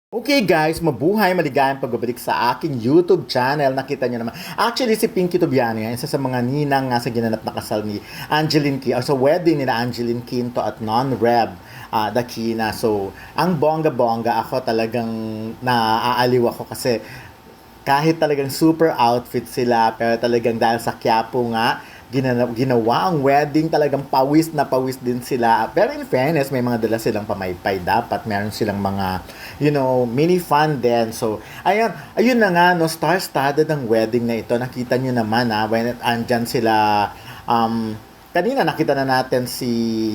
Okay guys, mabuhay, maligayang pagbabalik sa aking YouTube channel. Nakita nyo naman. Actually, si Pinky Tubiano yan, isa sa mga ninang nga sa ginanap na kasal ni Angeline Quinto, o sa wedding ni Angeline Quinto at Non-Reb Dakina. So, ang bongga-bongga, ako talagang naaaliw ako kasi kahit talagang super outfit sila, pero talagang dahil sa Quiapo nga, ginawa ang wedding, talagang pawis na pawis din sila. Pero in fairness, may mga dala silang pamaypay. Dapat meron silang mga, mini fun din. So, ayun na nga, no, star-studded ang wedding na ito. Nakita nyo naman, when andyan sila, kanina nakita na natin si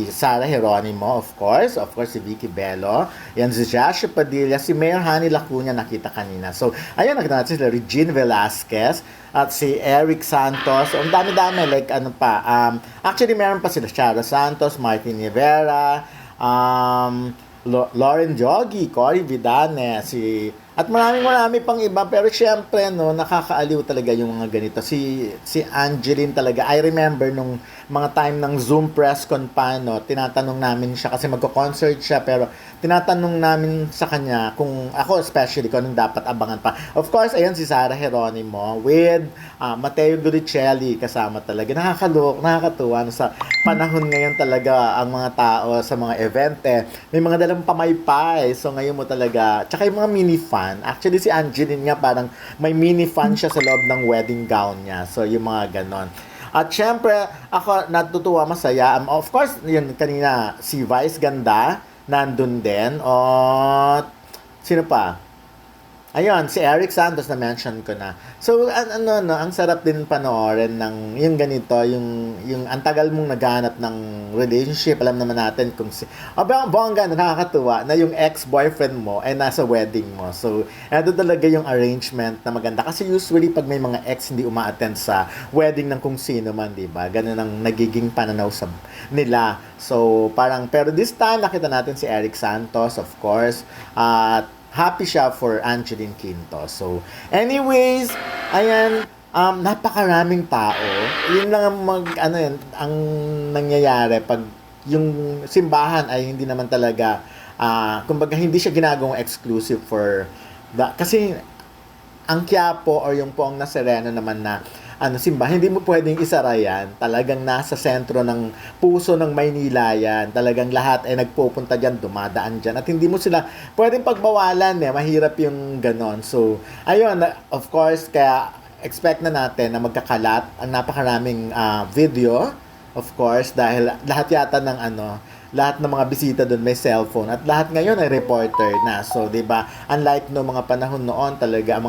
Sarah Geronimo, of course si Vicky Bello, yan si Joshua Padilla, si Mayor Hani Lacuna nakita kanina. So, ayun, nakita natin sila Regine Velasquez at si Eric Santos. Ang dami-dami, like ano pa, actually meron pa sila Chara Santos, Martin Rivera, Lauren Jogi, Cory Vidane, at marami pang iba, pero syempre no, nakakaaliw talaga yung mga ganito. Si Angeline talaga. I remember nung mga time ng Zoom press con pa, no, tinatanong namin siya kasi magko-concert siya, pero tinatanong namin sa kanya kung ako especially kung anong dapat abangan pa. Of course, ayan si Sarah Geronimo with Matteo Guricelli kasama talaga. Nakakatuwa no, sa panahon ngayon talaga ang mga tao sa mga event may mga dalang pamaypay. So ngayon mo talaga, tsaka yung mga mini fan. Actually si Angeline nga parang may mini fan siya sa loob ng wedding gown niya. So yung mga ganon. At syempre, ako natutuwa, masaya. Of course, yun kanina, si Vice Ganda, nandun din. At sino pa? Ayun, si Eric Santos na mention ko na. So, ang sarap din panoorin ng yung ganito, yung ang tagal mong naghanap ng relationship. Alam naman natin kung bongga na nakakatuwa na yung ex-boyfriend mo ay nasa wedding mo. So, ito talaga yung arrangement na maganda. Kasi usually, pag may mga ex hindi uma-attend sa wedding ng kung sino man, di ba? Ganun ang nagiging pananaw sa nila. So, pero this time, nakita natin si Eric Santos, of course, at happy siya for Angeline Quinto. So, anyways, ayan, napakaraming tao. Yun lang ang nangyayari pag yung simbahan ay hindi naman talaga, kumbaga hindi siya ginagawang exclusive for kasi ang Quiapo or yung Poong na Sereno naman na simbahan, hindi mo pwedeng isara yan. Talagang nasa sentro ng puso ng Maynila yan. Talagang lahat ay nagpupunta dyan, dumadaan dyan. At hindi mo sila pwedeng pagbawalan mahirap yung ganon. So, ayun, of course, kaya expect na natin na magkakalat ang napakaraming video, of course, dahil lahat yata ng lahat ng mga bisita doon may cellphone at lahat ngayon ay reporter na. So, 'di ba? Unlike no mga panahon noon, talaga ang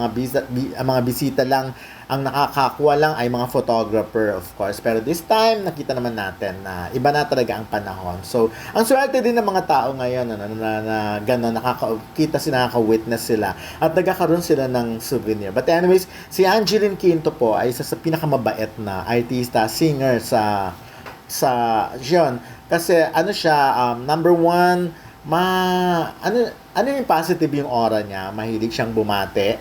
mga bisita lang ang nakakakuha lang ay mga photographer, of course. Pero this time, nakita naman natin na iba na talaga ang panahon. So, ang swerte din ng mga tao ngayon na gano'n, nakaka-witness sila at nagkakaroon sila ng souvenir. But anyways, si Angeline Quinto po ay isa sa pinakamabait na artista, singer yun. Kasi siya, number one, yung positive yung aura niya, mahilig siyang bumate.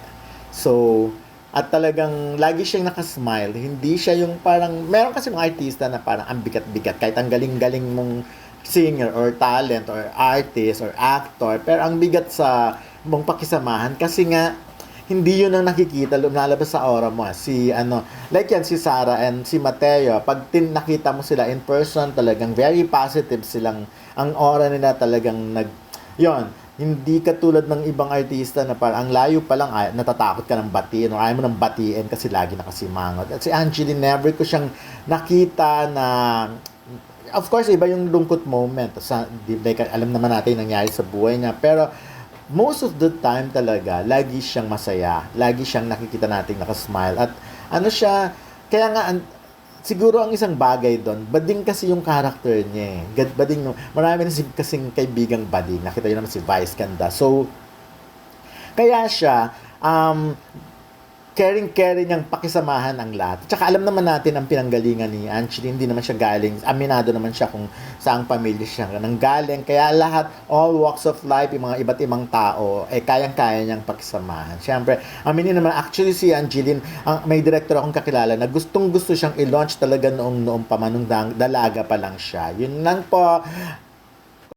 So, at talagang lagi siyang nakasmile. Hindi siya yung parang, meron kasi mga artista na parang ang bigat-bigat, kahit ang galing-galing mong singer or talent or artist or actor, pero ang bigat sa mong pakisamahan kasi nga hindi yun ang nakikita, lumalabas sa aura mo. Like yan, si Sarah and si Mateo, pag nakita mo sila in person, talagang very positive silang, ang aura nila talagang hindi katulad ng ibang artista na parang ang layo pa lang, natatakot ka ng batiin o ayaw mo ng batiin kasi lagi nakasimangot. At si Angeline, never ko siyang nakita na, of course, iba yung lungkot moment. Like, alam naman natin yung nangyari sa buhay niya, pero most of the time talaga, lagi siyang masaya. Lagi siyang nakikita nating nakasmile. At siya, kaya nga, siguro ang isang bagay doon, bading kasi yung character niya bading, marami na kasing kaibigang bading. Nakita nyo naman si Vice Ganda. So, kaya siya, caring niyang pakisamahan ang lahat. Tsaka alam naman natin ang pinanggalingan ni Angeline, hindi naman siya galing, aminado naman siya kung saang pamilya siya nanggaling. Kaya lahat, all walks of life, yung mga iba't ibang tao, kayang-kaya niyang pakisamahan. Siyempre, aminin naman, actually si Angeline, may director akong kakilala na gustong-gusto siyang i-launch talaga noong pa man, nung dalaga pa lang siya. Yun lang po.